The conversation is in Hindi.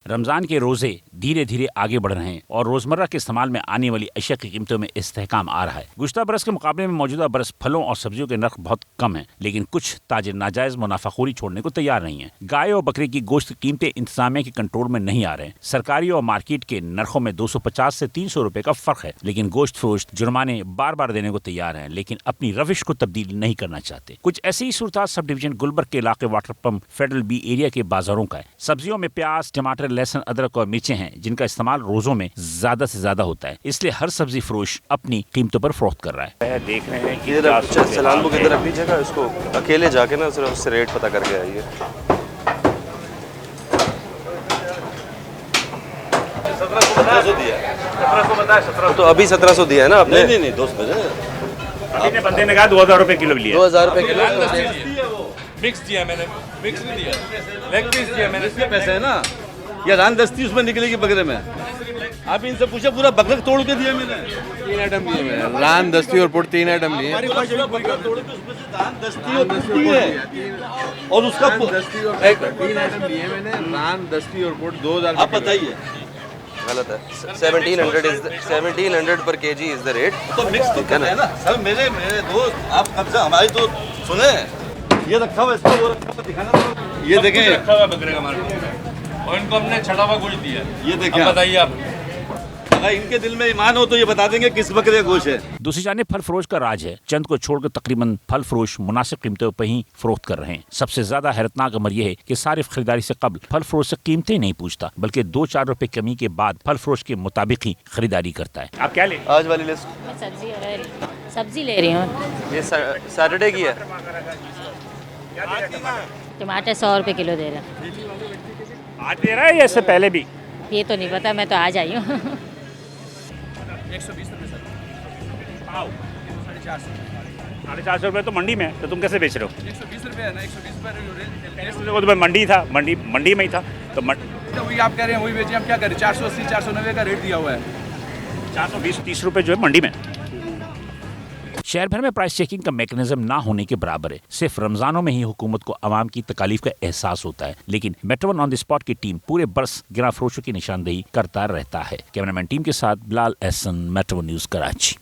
रमजान के रोजे धीरे धीरे आगे बढ़ रहे हैं और रोजमर्रा के इस्तेमाल में आने वाली अशिया की कीमतों में इस्तेहकाम आ रहा है। गुज़श्ता बरस के मुकाबले में मौजूदा बरस फलों और सब्जियों के नर्ख बहुत कम हैं, लेकिन कुछ ताजिर नाजायज मुनाफाखोरी छोड़ने को तैयार नहीं है। गाय और बकरे की गोश्त की कीमतें इंतजामिया के कंट्रोल में नहीं आ रहे हैं। सरकारी और मार्केट के नरखों में 250 से 300 रुपए का फर्क है, लेकिन गोश्त फरोश जुर्माने बार बार देने को तैयार हैं, लेकिन अपनी रविश को तब्दील नहीं करना चाहते। कुछ ऐसी ही सूरत सब डिवीजन गुलबर्ग के इलाके water pump federal B area के बाजारों का है। सब्जियों में प्याज, टमाटर, लहसुन, अदरक और मिर्चें हैं जिनका इस्तेमाल रोजों में ज्यादा से ज्यादा होता है, इसलिए हर सब्जी फरोश अपनी कीमतों पर फरोख्त कर रहा है। देख रहे हैं कि सलान बुक इधर रख लीजिएगा, इसको अकेले जाके ना सिर्फ उससे रेट पता करके आइए। 1700 दिया है। 1700 बताया, 1700 तो अभी 1700 दिया है ना आपने? नहीं दोस्त बजे बंदे ने कहा 2000 रुपए किलो लिया। 2000 रुपए किलो मिक्स दिया मैंने, मिक्स नहीं दिया, लेग पीस दिया मैंने। इसके पैसे है ना, या रान दस्ती उसमें निकलेगी बकरे में। आप इनसे पूछे, पूरा बकरा तोड़ के दिया मैंने। 3 आइटम दिए मैंने, रान, दस्ती और पुट 3 आइटम लिए। बकरा तोड़ के उसमें से रान, दस्ती और पुट है, और उसका दस्ती और 3 आइटम लिए मैंने, रान, दस्ती और पुट 2000। आप बताइए। गलत है। 1700 पर केजी इज द रेट। तो मिक्स तो करना है ना सर। मेरे दोस्त, आप कब से हमारी तो सुने, ये रखा हुआ इसको, वो रखा हुआ दिखाना तो। ये देखें, रखा हुआ बकरे का मार्केट में, और इनको हमने छड़ा हुआ गोश्त दिया। ये देखें, बताइए आप, अगर इनके दिल में ईमान हो तो ये बता देंगे किस बकरे का गोश्त है। दूसरी जानिब फल फरोश का राज है। चंद को छोड़कर तकरीबन फल फरोश मुनासिब कीमतों पर ही फरोख्त कर रहे हैं। सबसे ज्यादा हैरतनाक अमर यह है कि सारिफ खरीदारी से कबल फल फरोश से कीमतें नहीं पूछता, बल्कि 2-4 रुपए कमी के बाद फल फरोश के मुताबिक ही खरीदारी करता है। आप क्या ले? आज वाली लिस्ट सब्जी ले रही हूँ। ये सैटरडे की है। टमाटर 100 रुपए किलो दे रहा है। आज दे रहा है या इससे पहले भी? ये तो नहीं पता, मैं तो आज आई हूँ। 120 रुपये सर। 450 रुपए तो मंडी में, तो तुम कैसे बेच रहे हो? 120 रुपये है ना, 120 रुपये। वो तो मैं मंडी था, मंडी में ही था, तो वही आप कह रहे हैं, वही बेचे। हम क्या करें, 480, 490 का रेट दिया हुआ है। 420-30 रुपए जो है मंडी में। शहर भर में प्राइस चेकिंग का मैकेनिज्म ना होने के बराबर है। सिर्फ रमजानों में ही हुकूमत को अवाम की तकालीफ का एहसास होता है, लेकिन metro one on the spot की टीम पूरे बरस गिरा फरोशों की निशानदेही करता रहता है। कैमरामैन टीम के साथ बिलाल एहसन, मेट्रो न्यूज कराची।